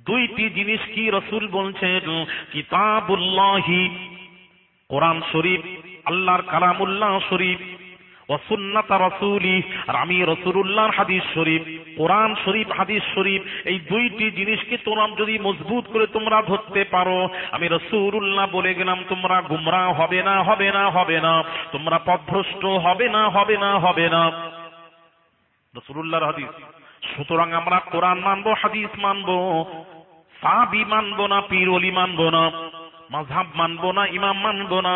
দুইটি জিনিস কি রাসূল বলছেন, কিতাবুল্লাহি কোরআন শরীফ, আল্লাহর কালামুল্লাহ শরীফ, ওয়া সুন্নাত রাসূলি, আর আমি রাসূলুল্লাহর হাদিস শরীফ। কোরআন শরীফ, হাদিস শরীফ, এই দুইটি জিনিসকে তোমরা যদি মজবুত করে তোমরা ধরতে পারো, আমি রাসূলুল্লাহ বলে গেলাম, তোমরা গুমরাহ হবে না, হবে না, হবে না, তোমরা পথভ্রষ্ট হবে না, হবে না, হবে না। রাসূলুল্লাহর হাদিস। সুতরাং আমরা কোরআন মানবো, হাদিস মানবো, সাহাবী মানবো না, পীর ওলি মানবো না, মাযহাব মানবো না, ইমাম মানবো না,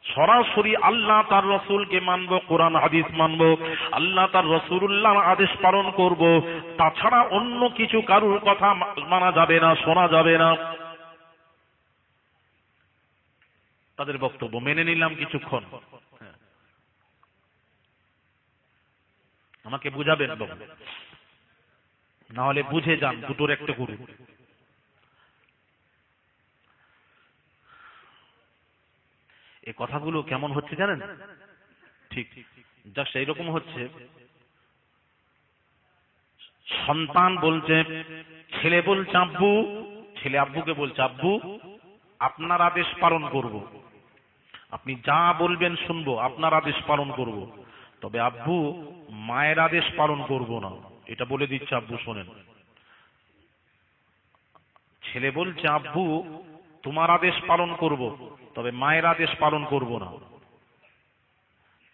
সরাসরি আল্লাহ তার রাসূলকে মানবো, কোরআন হাদিস মানবো, আল্লাহ তার রাসূলুল্লাহর আদেশ পালন করব। তাছাড়া অন্য কিছু কারুর কথা মানা যাবে না, শোনা যাবে না। তাদের বক্তব্য মেনে নিলাম কিছুক্ষণ, আমাকে বুঝাবেন বাবু, না হলে বুঝে যান, দুটোর একটা করুন। এই কথাগুলো কেমন হচ্ছে জানেন? ঠিক যা সেই রকম হচ্ছে, সন্তান বলছে, ছেলে বলছে আব্বু, ছেলে আব্বুকে বলছে আব্বু আপনার আদেশ পালন করব, আপনি যা বলবেন শুনবো, আপনার আদেশ পালন করব, তবে আব্বু মায়ের আদেশ পালন করব না, এটা বলে দিচ্ছে আব্বু শোনেন। ছেলে বলছে আব্বু তোমার আদেশ পালন করব, তবে মায়ের আদেশ পালন করব না।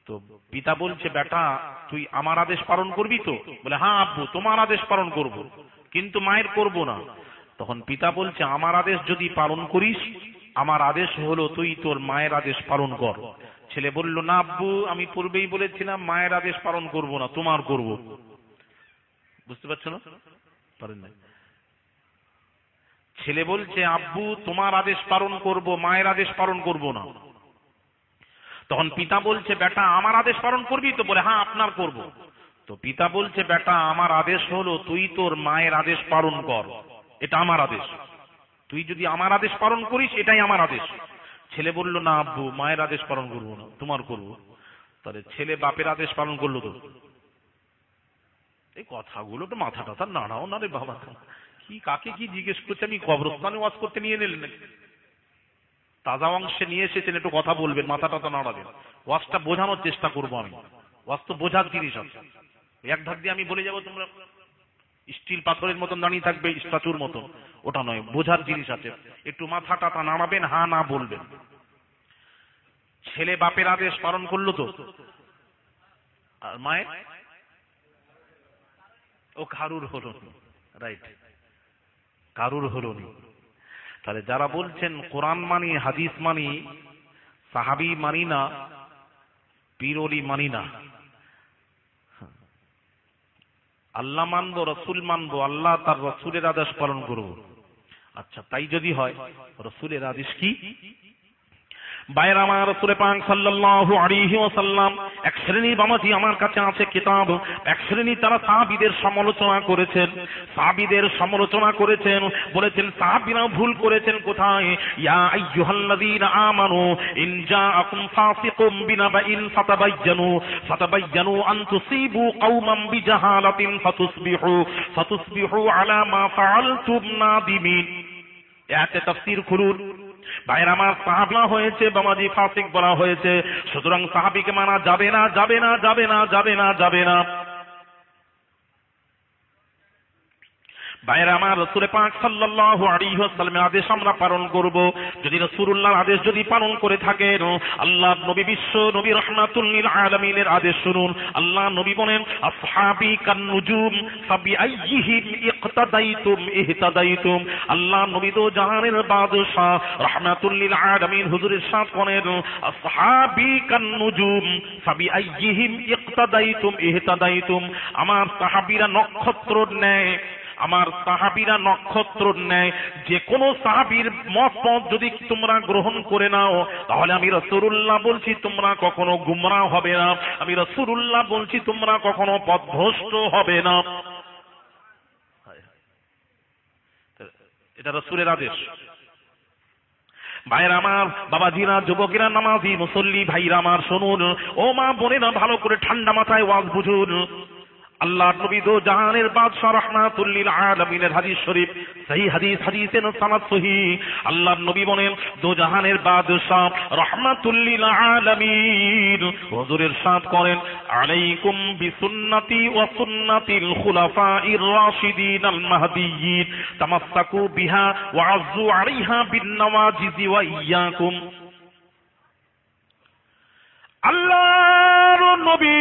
তো পিতা বলছে বেটা তুই আমার আদেশ পালন করবি তো? বলে হ্যাঁ আব্বু তোমার আদেশ পালন করব, কিন্তু মায়ের করব না। তখন পিতা বলছে আমার আদেশ যদি পালন করিস, আমার আদেশ হলো তুই তোর মায়ের আদেশ পালন কর। ছেলে বলল না আব্বু আমি পূর্বেই বলেছিলাম মায়ের আদেশ পালন করব না, তোমার করব। বুঝতে পারছো না? পারেন না? ছেলে বলছে আব্বু তোমার আদেশ পালন করব, মায়ের আদেশ পালন করব না। তখন পিতা বলছে বেটা আমার আদেশ পালন করবি তো? বলে হ্যাঁ আপনার করব। তো পিতা বলছে বেটা আমার আদেশ হলো তুই তোর মায়ের আদেশ পালন কর, এটা আমার আদেশ, তুই যদি আমার আদেশ পালন করিস এটাই আমার আদেশ। ছেলে বলল না আব্বু মায়ের আদেশ পালন করব না, তোমার করব। তাহলে ছেলে বাপের আদেশ পালন করলো তো? এই কথাগুলো তো মাথা টাথা নাড়াও না রে বাবা, কি কাকে কি জিজ্ঞেস করছে? আমি কবরস্থানে ওয়াজ করতে নিয়ে নিলেন নাকি? তাজা অংশে নিয়ে এসেছেন, একটু কথা বলবেন, মাথা টাথা নাড়াবেন, ওয়াজটা বোঝানোর চেষ্টা করবো আমি। ওয়াজ তো বোঝার জিনিস আছে, এক ধাক দিয়ে আমি বলে যাবো তোমরা স্টিল পাথরের মতন দাঁড়িয়ে থাকবে, স্ট্যাচুর মতন, ওটা নয়, বোঝার জিনিস আছে, একটু মাথা টাথা নাড়াবেন, হ্যাঁ না বলবেন। ছেলে বাপের আদেশ পালন করলো তো? আর মায়ের ও কারুর হলো, রাইট, কারুর হলো নি। তাহলে যারা বলছেন কোরআন মানি, হাদিস মানি, সাহাবী মানি না, পীর ওলি মানি না, আল্লাহ মানবো, রসুল মানবো, আল্লাহ তার রসুলের আদেশ পালন করবো। আচ্ছা তাই যদি হয়, রসুলের আদেশ কি? বাইরে আমার রাসূল পাক সাল্লাল্লাহু আলাইহি ওয়াসাল্লাম এক শ্রেণী বামাজি আমার কাছে আছে কিতাব, এক শ্রেণী তারা সাহাবীদের সমালোচনা করেছেন, সাহাবীদের সমালোচনা করেছেন, বলেছেন সাহাবীরা ভুল করেছেন কোথায়? ইয়া আইয়ুহাল্লাযীনা আমানু ইন জাআকুম ফাসিকুম বিনাবাইন ফাতাবায়্যানু আন তুসিবু কওমান বিজাহালাতিন ফাতুসবিহু আলা মা ফাআলতুম নাদিমিন। এতে তাফসীর খুলুন। ভাইরা আমার সাহাবা হয়েছে বামাজি ফাসিক বলা হয়েছে, সুতরাং সাহাবীকে মানা যাবে না, যাবে না, যাবে না, যাবে না, যাবে না। ভাইরা আমার রাসূল পাক সাল্লাল্লাহু আলাইহি ওয়াসাল্লামের আদেশ আমরা পালন করব। যদি রাসূলুল্লাহর আদেশ যদি পালন করে থাকেন, আল্লাহ নবী বিশ্ব নবী রাহমাতুল লিল আলামিনের আদেশ শুনুন। আল্লাহ নবী বলেন আসহাবি কান নুজুম ফাবিআইয়িহিম ইকতাদাইতুম ইহতাদাইতুম। আল্লাহ নবী তো জাহানের বাদশা রাহমাতুল লিল আলামিন হুজুর ইরশাদ করেন আসহাবি কান নুজুম ফাবিআইয়িহিম ইকতাদাইতুম ইহতাদাইতুম। আমার সাহাবীরা নক্ষত্রের ন্যায়, আমার সাহাবীরা নক্ষত্রের ন্যায়, যে কোনো সাহাবীর মত যদি তোমরা গ্রহণ করে নাও, তাহলে আমি রাসূলুল্লাহ বলছি তোমরা কখনো গুমরাহ হবে না, আমি রাসূলুল্লাহ বলছি তোমরা কখনো পথভ্রষ্ট হবে না। এটা রাসূলের আদেশ। ভাইরা আমার, বাবাজিরা, যুবকেরা, নামাজি মুসল্লি ভাইরা আমার শুনুন, ও মা বোনেরা ভালো করে ঠান্ডা মাথায় ওয়াজ বুঝুন। আল্লাহর নবী দো জাহানের বাদশা রাহমাতুল লিল আলামিনের হাদিস শরীফ সহিহ হাদিসের সনদ সহিহ। আল্লাহর নবী বলেন দো জাহানের বাদশা রাহমাতুল লিল আলামিন হুজুর ইরশাদ করেন আলাইকুম বিসুন্নতি ওয়া সুন্নাতিল খুলাফাইর রাশিদিন আল মাহদিয়্যিন তামাসসাকু বিহা ওয়া আযু আলাইহা বিন নওয়াজিজ ওয়া ইয়াকুম। আল্লাহর নবী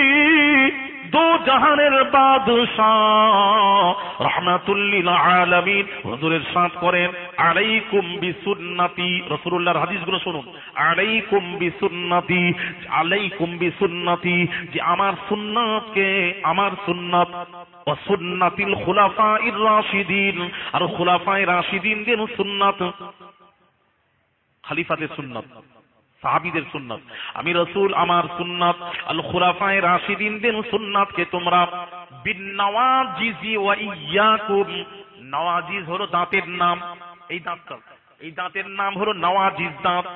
দো জাহানের বাদশাহ রাহমাতুল লিল আলামিন হুজুর ইরশাদ করেন আলাইকুম বিসুন্নতি। রাসূলুল্লাহর হাদিসগুলো শুনুন। আলাইকুম বিসুন্নতি, আলাইকুম বিসুন্নতি, যে আমার সুন্নাতকে, আমার সুন্নাত, ওয়া সুন্নাতিল খুলাফাইর রাশিদিন, আর খুলাফায়ে রাশিদিনদের সুন্নাত, খলিফাদের সুন্নাত, সাহাবীদের সুন্নাত। আমি রাসূল আমার সুন্নাত, আল খুলাফায়ে রাশিদিনদের সুন্নাতকে তোমরা বিন নওয়াজিজি ওয়া ইয়াকুম। নওয়াজিজ হলো দাঁতের নাম, এই দাঁতটা, এই দাঁতের নাম হলো নওয়াজিজ দাঁত।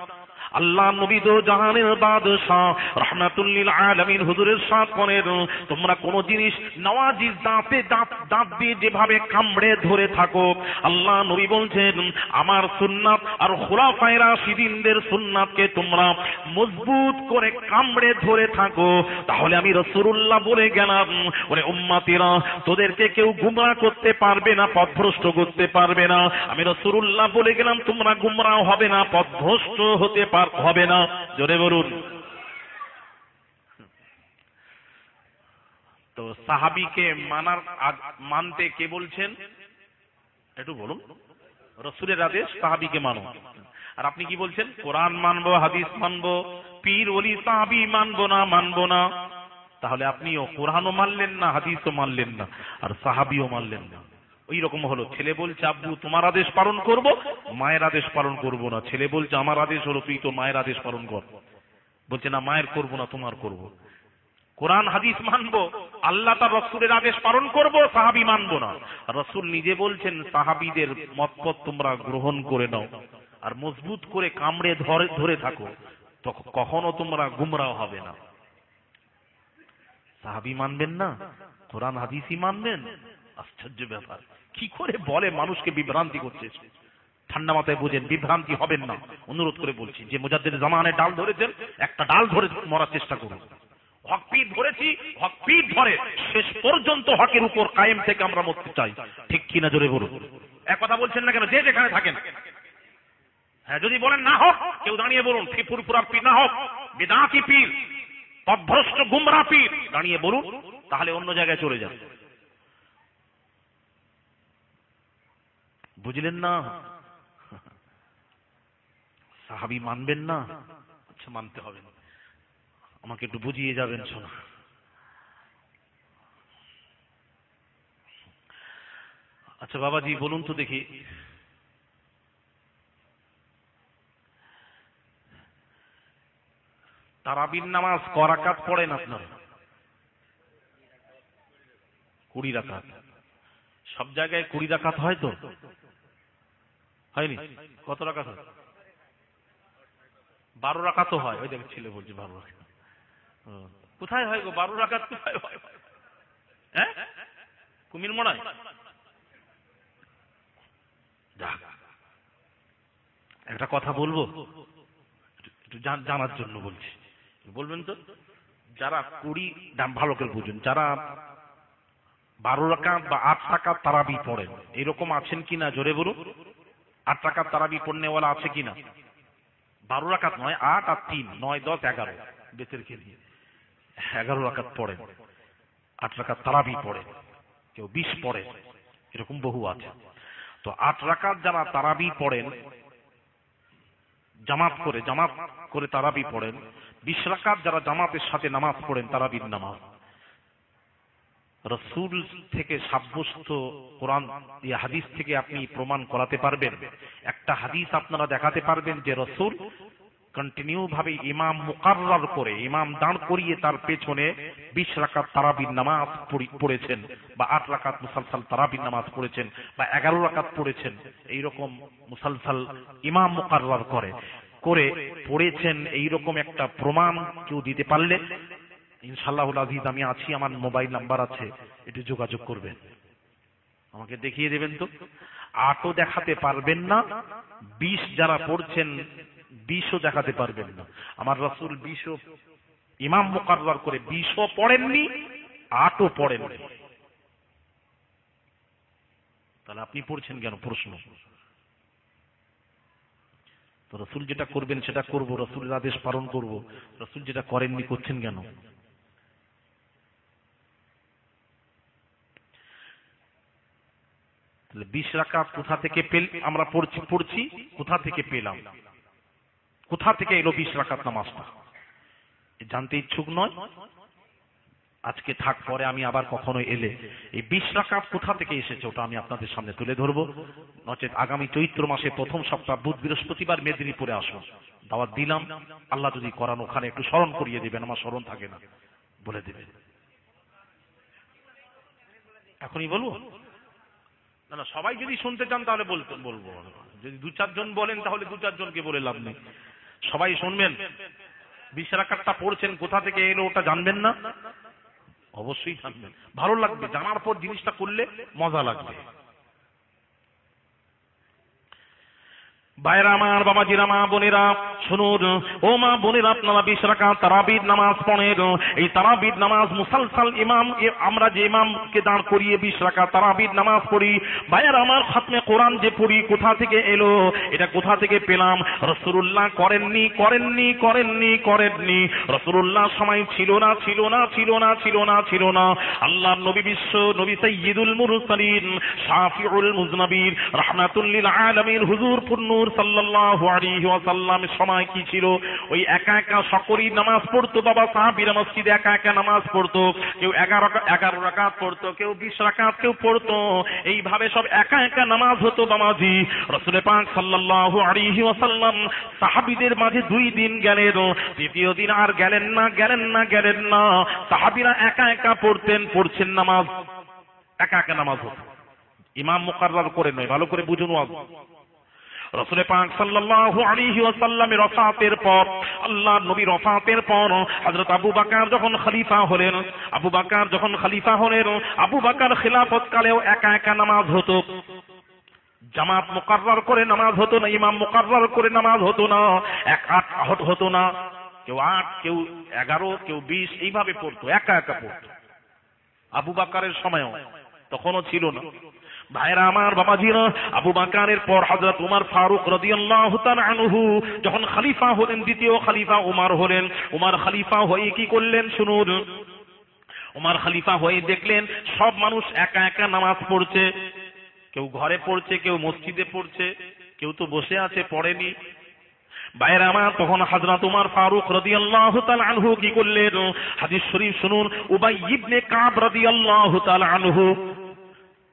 আল্লাহ নবী দো জাহানের বাদশাহ রাহমাতুল লিল আলামিন হুজুর ইরশাদ করেন তোমরা কোন জিনিস নওয়াজিজ দাঁতে দাঁত দিয়ে যেভাবে কামড়ে ধরে থাকো, আল্লাহ নবী বলছেন আমার সুন্নাত আর খুলাফায়ে রাশিদিনদের সুন্নাতকে তোমরা মজবুত করে কামড়ে ধরে থাকো। তাহলে আমি রাসূলুল্লাহ বলে গেলাম ওরে উম্মতিরা তোদেরকে কেউ গুমরাহ করতে পারবে না, পথভ্রষ্ট করতে পারবে না। আমি রাসূলুল্লাহ বলে গেলাম তোমরা গুমরাহ হবে না, পথভ্রষ্ট হতে হবে না। জোরে বলুন। তো সাহাবীকে মানতে কে বলছেন একটু বলুন। রাসূলের আদেশ সাহাবীকে মানো। আর আপনি কি বলছেন? কোরআন মানবো, হাদিস মানবো, পীর ওলি সাহাবী মানবো না। তাহলে আপনিও কোরআনও মানলেন না, হাদিসও মানলেন না, আর সাহাবীও মানলেন না। ওই রকম হলো, ছেলে বলছে আব্বু তোমার আদেশ পালন করব, মায়ের আদেশ পালন করব না। ছেলে বলছে আমার আদেশ হলো তুই তো মায়ের আদেশ পালন কর, বলছে না মায়ের করব না তোমার করব। কোরআন হাদিস মানবো, আল্লাহ তার রাসূলের আদেশ পালন করব, সাহাবী মানবো না। রাসূল নিজে বলছেন সাহাবীদের মতপথ তোমরা গ্রহণ করে নাও আর মজবুত করে কামড়ে ধরে থাকো, তখন কখনো তোমরা গুমরাহ হবে না। সাহাবী মানবেন না, কোরআন হাদিসই মানবেন? আশ্চর্য ব্যাপার। কি করে বলে মানুষকে বিভ্রান্তি করছে। ঠান্ডা মাথায় বুঝেন, বিভ্রান্তি হবেন না, অনুরোধ করে বলছি। যে মুজাদ্দিদ জামানের ডাল ধরেছেন, একটা ডাল ধরে মরার চেষ্টা করুন। হক পীর ধরেছি, হক পীর ধরে শেষ পর্যন্ত হকের উপর কায়েম থেকে আমরা মরতে চাই। ঠিক কিনা জোরে বলুন। এক কথা বলছেন না কেন? যে যেখানে থাকেন, হ্যাঁ যদি বলেন না হোক, কেউ দাঁড়িয়ে বলুন ফুরফুরার পীর না হোক, বিদআতি পীর, পথভ্রষ্ট গুমরাহ পীর, দাঁড়িয়ে বলুন, তাহলে অন্য জায়গায় চলে যান। বুঝলেন না? সাহাবী মানবেন না? আচ্ছা মানতে হবে না, আমাকে একটু বুঝিয়ে যাবেন। শোনা, আচ্ছা বাবাজি বলুন তো দেখি, তারাবির নামাজ ক রাকাত পড়েন আপনারা? 20 রাকাত। সব জায়গায় 20 রাকাত হয় তো? হয়নি? কত রাকাত হয়? 12 রাকাতও হয়। ওই দেখে ছেলে বলছে 12 রাকাত। কোথায় হয় গো 12 রাকাত? কোথায় হয়? হ্যাঁ, কুমির মনায়। একটা কথা বলবো, একটু জানার জন্য বলছি, বলবেন তো? যারা 20, ভালো করে বুঝুন, যারা 12 রাকাত বা 8 রাকাত তারাবি পড়েন, এরকম আছেন কিনা জোরে বলুন। 8 রাকাত তারাবি পড়নেওয়ালা আছে কিনা? 12 রাকাত নয়, 8 আর 3, 9, 10, 11 বেতের খেলি 11 রাকাত পড়েন, 8 রাকাত তারাবি পড়েন, কেউ 20 পড়েন, এরকম বহু আছে। তো 8 রাকাত যারা তারাবি পড়েন, জামাত করে তারাবি পড়েন, 20 রাকাত যারা জামাতের সাথে নামাজ পড়েন, তারাবির নামাজ, রাসূল থেকে সাব্যস্ত কোরআন এই হাদিস থেকে আপনি প্রমাণ করাতে পারবেন? একটা হাদিস আপনারা দেখাতে পারবেন যে রাসূল কন্টিনিউ ভাবে ইমাম মুকাররার করে, ইমাম দাঁড় করিয়ে তার পেছনে 20 রাকাত তারাবির নামাজ পড়েছেন, বা 8 রাকাত মুসালসাল তারাবির নামাজ পড়েছেন, বা 11 রাকাত পড়েছেন, এইরকম মুসালসাল ইমাম মুকাররার করে পড়েছেন, এইরকম একটা প্রমাণ কেউ দিতে পারলে ইনশাআল্লাহুল আজিজ আমি আছি, আমার মোবাইল নাম্বার আছে, একটু যোগাযোগ করবেন, আমাকে দেখিয়ে দেবেন। তো 8ও দেখাতে পারবেন না, 20 যারা পড়ছেন 20ও দেখাতে পারবেন না। আমার রাসূল 20ও ইমাম মুকাররার করে 20ও পড়েননি, 8ও পড়েননি। তাহলে আপনি পড়ছেন কেন? প্রশ্ন। তো রাসূল যেটা করবেন সেটা করব, রাসূলের আদেশ পালন করব। রাসূল যেটা করেননি করছেন কেন? তাহলে 20 রাকাত কোথা থেকে আমরা পড়ছি কোথা থেকে পেলাম? কোথা থেকে এলো 20 রাকাত নামাজটা? জানতে ইচ্ছুক নয়? আজকে থাক, পরে আমি আবার কখনো এলে এই 20 রাকাত কোথা থেকে এসেছে ওটা আমি আপনাদের সামনে তুলে ধরবো। নচেত আগামী চৈত্র মাসে প্রথম সপ্তাহ বুধ বৃহস্পতিবার মেদিনীপুরে আসবো, দাওয়াত দিলাম। আল্লাহ যদি করান ওখানে একটু স্মরণ করিয়ে দিবেন, আমার স্মরণ থাকে না, বলে দিবেন। এখনই বলবো না? না, সবাই যদি শুনতে চান তাহলে বলবো। যদি 2-4 জন বলেন তাহলে 2-4 জনকে বলে লাভ নেই, সবাই শুনবেন। 20 রাকাতটা পড়ছেন কোথা থেকে এলো ওটা জানবেন না? অবশ্যই জানবেন, ভালো লাগবে, জানার পর জিনিসটা করলে মজা লাগবে। ভাইরা আমার, বাবাজিরা, মা বোনেরা শুনুন। ও মা বোনেরা, আপনারা 20 রাকাত তারাবির নামাজ পড়েন। এই তারাবির নামাজ মুসালসাল ইমাম, আমরা যে ইমামকে দাঁড় করিয়ে 20 রাকাত তারাবির নামাজ পড়ি, ভাইরা আমার, খাতমে কোরআন যে পড়ি, কোথা থেকে এলো? এটা কোথা থেকে পেলাম? রাসূলুল্লাহ করেননি, করেননি, করেননি, করেননি। রাসূলুল্লাহ সময় ছিল না, ছিল না, ছিল না, ছিল না, ছিল না। আল্লাহর নবী, বিশ্ব নবী, সাইয়্যিদুল মুরসালিন, শাফিউল মুজনাবির, রাহমাতুল লিল আলামিন, হুজুর পুন্নূর সাল্লাল্লাহু আলাইহি ওয়াসাল্লামের সময় কি ছিল? ওই একা একা সকলেই নামাজ পড়তো বাবা। সাহাবীরা মসজিদে একা একা নামাজ পড়তো, কেউ 11 রাকাত পড়তো, কেউ 20 রাকাত কেউ পড়তো। এইভাবে সব একা একা নামাজ হতো বাবাজি। রাসূল পাক সাল্লাল্লাহু আলাইহি ওয়াসাল্লাম সাহাবীদের মাঝে 2 দিন গেলেন, তৃতীয় দিন আর গেলেন না, গেলেন না, গেলেন না। সাহাবীরা একা একা পড়ছেন নামাজ, একা একা নামাজ হতো, ইমাম মুকাররার করে নয়। ভালো করে বুঝুন। রাসূল পাক সাল্লাল্লাহু আলাইহি ওয়াসাল্লামের ওফাতের পর, আল্লাহর নবীর ওফাতের পর হযরত আবু বকর যখন খলিফা হলেন, আবু বকর খিলাফত কালেও একা একা নামাজ হতো। জামাত মুকাররার করে নামাজ হতো না, ইমাম মুকাররার করে নামাজ হতো না, 1-8 হতো না, কেউ 8, কেউ 11, কেউ 20, এইভাবে পড়তো, একা একা পড়তো। আবু বকরের সময়ও তখনও ছিল না। ভাইরা আমার, বাবাজিরা, আবু বকরের পর হযরত ওমর ফারুক রাদিয়াল্লাহু তাআলা আনহু যখন খলিফা হলেন, দ্বিতীয় খলিফা ওমর হলেন। ওমর খলিফা হয়ে কি করলেন শুনুন। ওমর খলিফা হয়ে দেখলেন সব মানুষ একা একা নামাজ পড়ছে, কেউ ঘরে পড়ছে, কেউ মসজিদে পড়ছে, কেউ তো বসে আছে পড়েনি। ভাইরা আমার, তখন হযরত ওমর ফারুক রাদিয়াল্লাহু তাআলা আনহু কি করলেন? হাদিস শরীফ শুনুন। উবাই ইবনে কাব রাদিয়াল্লাহু তাআলা আনহু,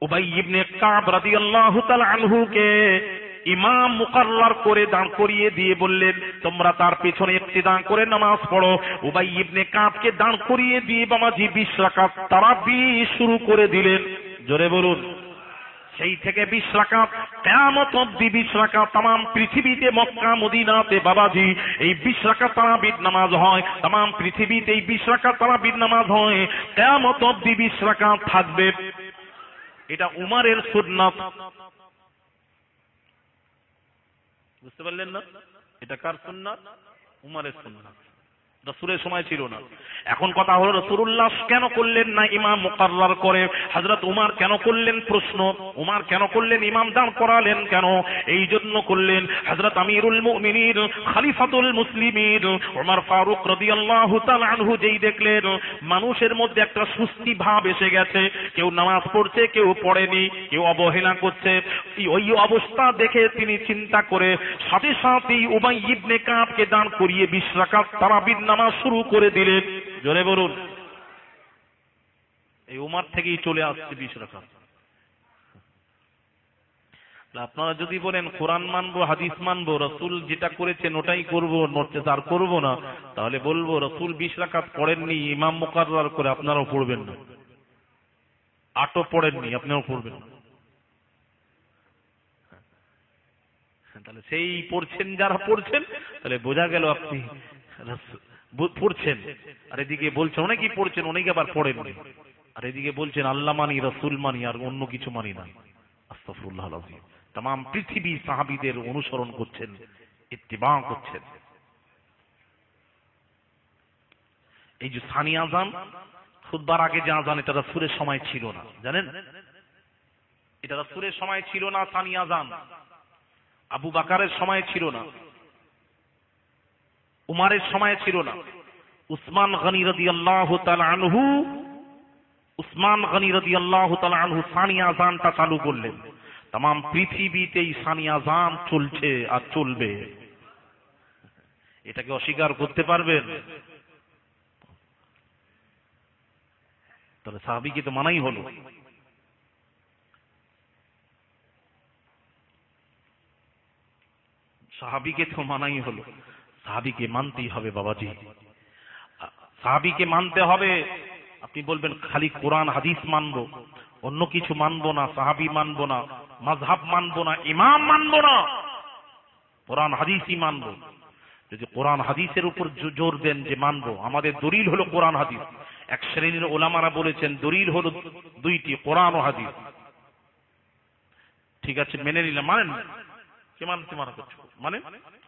উবাই ইবনে কাব রাদিয়াল্লাহু তাআলা আনহুকে ইমাম মুকাররার করে দাঁড় করিয়ে দিয়ে বললেন, তোমরা তার পেছনে ইক্তিদা করে নামাজ পড়ো। উবাই ইবনে কাবকে দাঁড় করিয়ে দিয়ে বাবাজি 20 রাকাত তারাবি শুরু করে দিলেন। জোরে বলুন। সেই থেকে 20 রাকাত কিয়ামত অবধি 20 রাকাত तमाम পৃথিবীতে, মক্কা মদিনাতে বাবাজি এই 20 রাকাত তারাবির নামাজ হয়। तमाम পৃথিবীতে এই 20 রাকাত তারাবির নামাজ হয়, কিয়ামত অবধি 20 রাকাত থাকবে। এটা উমরের সুন্নাত। বুঝতে পারলেন না? এটা কার সুন্নাত? উমরের সুন্নাত। রাসূলের সময় ছিল না। এখন কথা হলো, রাসূলুল্লাহ কেন করলেন না ইমাম মুকাররার করে? হযরত উমর কেন করলেন? প্রশ্ন। উমর কেন করলেন? ইমাম দাঁড় করালেন কেন? এই জন্য করলেন, হযরত আমিরুল মুমিনিন খলিফাতুল মুসলিমিন ওমর ফারুক রাদিয়াল্লাহু তাআলা আনহু যেই দেখলেন মানুষের মধ্যে একটা সুস্তি ভাব এসে গেছে, কেউ নামাজ পড়ছে, কেউ পড়েনি, কেউ অবহেলা করছে, ওই অবস্থা দেখে তিনি চিন্তা করে সাথে সাথেই উবাই ইবনে কাবকে দাঁড় করিয়ে 20 রাকাত তারাবির নামাজ শুরু করে দিলেন। জোরে বলুন। এই উমর থেকেই চলে আসছে 20 রাকাত। আপনারা যদি বলেন কোরআন মানবো, হাদিস মানবো, রাসূল যেটা করেছেন ওটাই করবো, নড়তে তার করবো না, তাহলে বলবো রাসূল 20 রাকাত পড়েননি, ইমাম মুকাররার করে আপনারাও পড়বেন না। 8ও পড়েননি, আপনিও পড়বেন না। তাহলে সেই পড়ছেন, যারা পড়ছেন, তাহলে বোঝা গেল আপনি পড়ছেন, আর এদিকে বলছেন অনেকেই পড়ছেন, অনেকে আবার পড়েন, আর এদিকে বলছেন আল্লাহ মানি, রাসূল মানি, আর অন্য কিছু মানি না। আস্তাগফিরুল্লাহ আল-আযীম। তাম পৃথিবী সাহাবীদের অনুসরণ করছেন, ইত্তিবা করছেন। এই যে সানি আযান, খুতবার আগে যে আযান, এটা রাসূলের সময় ছিল না, জানেন? এটা রাসূলের সময় ছিল না সানি আযান, আবু বকরের সময় ছিল না, উমারের সময় ছিল না। উসমান গনি রাদিয়াল্লাহু তাআলা আনহু, উসমান গনি রাদিয়াল্লাহু তাআলা আনহু সানি আযানটা চালু করলেন। तमाम পৃথিবীতেই সানি আযান চলছে আর চলবে, এটাকে অস্বীকার করতে পারবেন? তাহলে সাহাবীকে তো মানাই হলো। সাহাবীকে তো মানাই হলো, সাহাবীকে মানতেই হবে বাবাজি, সাহাবীকে মানতে হবে। আপনি বলবেন খালি কোরআন হাদিস মানবো, অন্য কিছু মানবো না, সাহাবী মানবো না, মাযহাব মানবো না, ইমাম মানবো না, কোরআন হাদিসই মানবো। যদি কোরআন হাদিসের উপর জোর দেন যে মানবো, আমাদের দলিল হলো কোরআন হাদিস। এক শ্রেণীর ওলামারা বলেছেন দলিল হলো দুইটি, কোরআন ও হাদিস। ঠিক আছে, মেনে নিলাম, মানেন? কে মানতে মানা করছে? মানে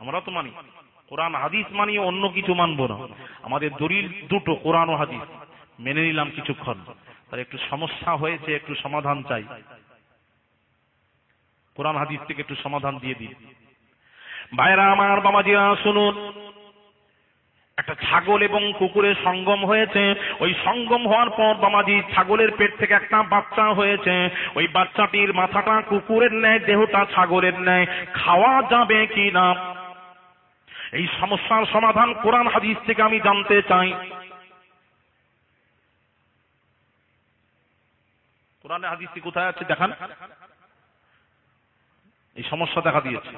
আমরা তো মানি, কোরআন হাদিস মানি, অন্য কিছু মানবো না, আমাদের দলিল দুটো, কোরআন ও হাদিস। মেনে নিলাম কিছুক্ষণ, তার একটু সমস্যা হয়েছে, একটু সমাধান চাই, কোরআন হাদিস থেকে একটু সমাধান দিয়ে দিই। ভাইরা আমার, বাবাজিরা শুনুন, একটা ছাগল এবং কুকুরের সঙ্গম হয়েছে। ওই সঙ্গম হওয়ার পর বাবাজি ছাগলের পেট থেকে একটা বাচ্চা হয়েছে। ওই বাচ্চাটির মাথাটা কুকুরের ন্যায়, দেহটা ছাগলের ন্যায়, খাওয়া যাবে কি না, এই সমস্যার সমাধান কোরআন হাদিস থেকে আমি জানতে চাই। কোরআনে হাদিসে কোথায় আছে দেখান, এই সমস্যা দেখা দিয়েছে।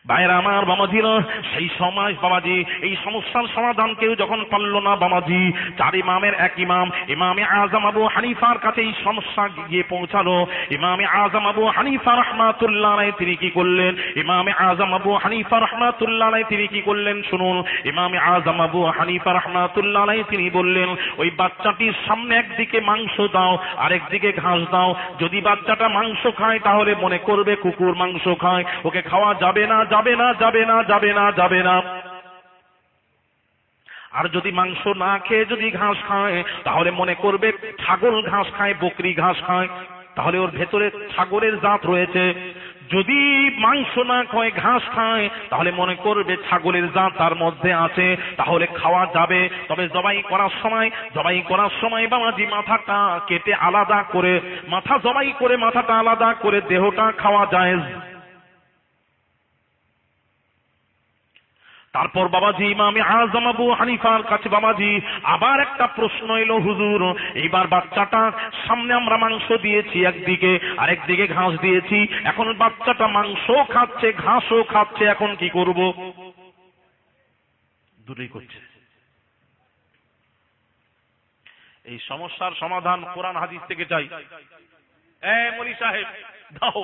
ভাইরা আমার, বাবাজিরা, সেই সময় বাবাজি এই সমস্যার সমাধান কেউ যখন পারল না বাবাজি, চার ইমামের এক ইমাম, ইমামে আযম আবু হানিফার কাছে এই সমস্যা গিয়ে পৌঁছালো। ইমামে আযম আবু হানিফা রাহমাতুল্লাহ আলাইহি তিনি কি করলেন? ইমামে আযম আবু হানিফা রাহমাতুল্লাহ আলাইহি তিনি কি করলেন শুনুন। ইমামে আযম আবু হানিফা রাহমাতুল্লাহ আলাইহি তিনি বললেন, ওই বাচ্চাটির সামনে একদিকে মাংস দাও, আরেকদিকে ঘাস দাও। যদি বাচ্চাটা মাংস খায় তাহলে মনে করবে কুকুর মাংস খায়, ওকে খাওয়া যাবে না, যাবে না, যাবে না, যাবে না, যাবে না। আর যদি মাংস না খেয়ে যদি ঘাস খায় তাহলে মনে করবে ছাগল ঘাস খায়, বকরি ঘাস খায়, তাহলে ওর ভেতরে ছাগলের জাত রয়েছে। যদি মাংস না খায়, ঘাস খায়, তাহলে মনে করবে ছাগলের জাত তার মধ্যে আছে, তাহলে খাওয়া যাবে। তবে জবাই করার সময় বাবাজি মাথাটা কেটে আলাদা করে, মাথা জবাই করে মাথাটা আলাদা করে দেহটা খাওয়া যায়। তারপর বাবাজি ইমামে আযম আবু হানিফার কাছে বাবাজি আবার একটা প্রশ্ন এলো, হুজুর এইবার বাচ্চাটা সামনে আমরা মাংস দিয়েছি একদিকে, আরেকদিকে ঘাস দিয়েছি, এখন বাচ্চাটা মাংস খাচ্ছে, ঘাসও খাচ্ছে, এখন কি করব? দুটোই করছে। এই সমস্যার সমাধান কোরআন হাদিস থেকে চাই। মলি সাহেব দাও,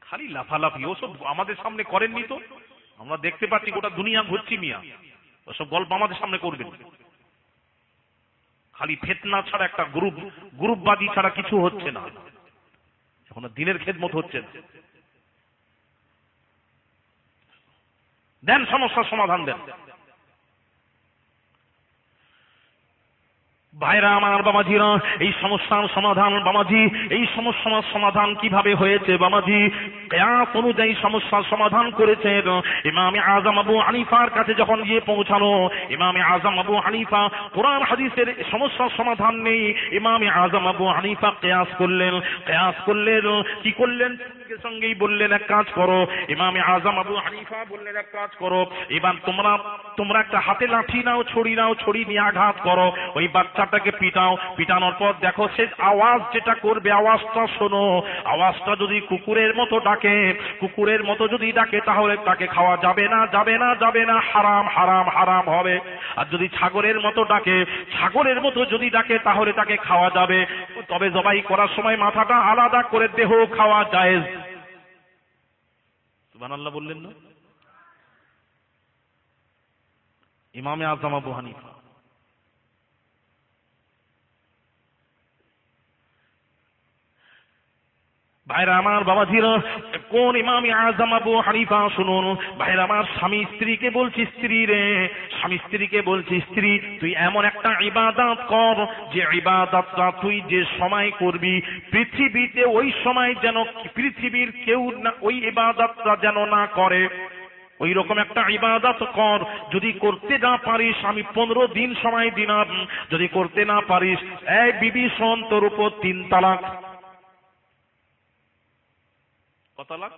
খালি লাফালাফি ওসব আমাদের সামনে করেননি তো, আমরা দেখতে পাচ্ছি গোটা দুনিয়া ঘুরছি মিয়া, ওসব গল্প আমাদের সামনে করবেন। খালি ফিতনা ছাড়া, একটা গ্রুপবাদী ছাড়া কিছু হচ্ছে না, এখন দিনের খেদমত হচ্ছে না। দেন সমস্যার সমাধান দেন। ভাইরা আমার, বাবাজিরা, এই সমস্যার সমাধান বাবাজি, এই সমস্যার সমাধান কিভাবে হয়েছে বাবাজি? কিয়াস অনুযায়ী সমস্যার সমাধান করেছেন। ইমামে আযম আবু হানিফার কাছে যখন গিয়ে পৌঁছানো, ইমামে আযম আবু হানিফা কোরআন হাদিসের সমস্যার সমাধান নেই, ইমামে আযম আবু হানিফা কিয়াস করলেন। কি করলেন? সঙ্গেই বললেন এক কাজ করো। ইমামে আযম আবু হানিফা বললেন এক কাজ করো, এবার তোমরা একটা হাতে লাঠি নাও, ছড়ি নিয়ে আঘাত করো, ওই বাচ্চাটাকে পিটাও। পিটানোর পর দেখো সে আওয়াজ যেটা করবে, আওয়াজটা শোনো। আওয়াজটা যদি কুকুরের মতো ডাকে, তাহলে তাকে খাওয়া যাবে না, যাবে না, যাবে না, হারাম, হারাম, হারাম হবে। আর যদি ছাগলের মতো যদি ডাকে তাহলে তাকে খাওয়া যাবে। তবে জবাই করার সময় মাথাটা আলাদা করে দেহ খাওয়া জায়েজ। সুবহানাল্লাহ বললেন না? ইমামে আজম আবু হানিফা। ভাইরা আমার, বাবাজিরা, কোন ইমাম আজম আবু হানিফা শুনুন। ভাইরা আমার, স্বামী স্ত্রীকে বলছি, স্ত্রী রে, স্বামী স্ত্রীকে বলছি, স্ত্রী তুই এমন একটা ইবাদত কর যে ইবাদতটা তুই যে সময় করবি পৃথিবীতে ওই সময় যেন পৃথিবীর কেউ না ওই ইবাদতটা যেন না করে, ওই রকম একটা ইবাদত কর। যদি করতে না পারিস আমি 15 দিন সময় দিলাম, যদি করতে না পারিস এই বিবি শোন, তোর উপর 3 তালাক। কত তালাক?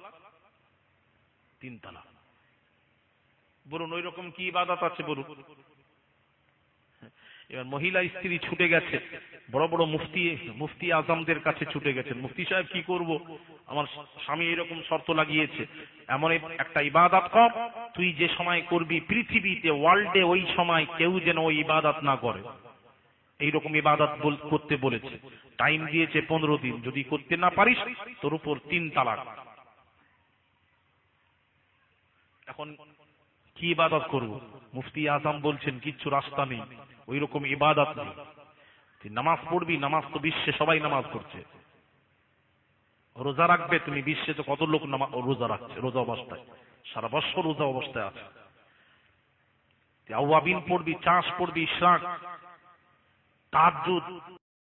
3 তালাক। বলুন ওই রকম কি ইবাদত আছে বলুন? এবার মহিলা স্ত্রী ছুটে গেছে, বড় বড় মুফতি আজমদের কাছে ছুটে গেছেন, মুফতি সাহেব কি করব, আমার স্বামী এরকম শর্ত লাগিয়েছে, এমন একটা ইবাদত কর তুই যে সময় করবি পৃথিবীতে ওয়ার্ল্ডে ওই সময় কেউ যেন ওই ইবাদত না করে, এইরকম ইবাদত করতে বলেছে। টাইম দিয়েছে 15 দিন, যদি করতে না পারিস তোর উপর 3 তালাক। এখন কি ইবাদত করব? মুফতি আজম বলছেন কিচ্ছু রাস্তা নেই, ওই রকম ইবাদত নেই। তুই নামাজ পড়বি, নামাজ তো বিশ্বে সবাই নামাজ পড়ছে। রোজা রাখবে তুমি, বিশ্বে তো কত লোক রোজা রাখছে, রোজা অবস্থায় সারা বছর রোজা অবস্থায় আছে। আওয়াবিন পড়বি, চাষ পড়বি, ইশরাক, তাহাজ্জুদ,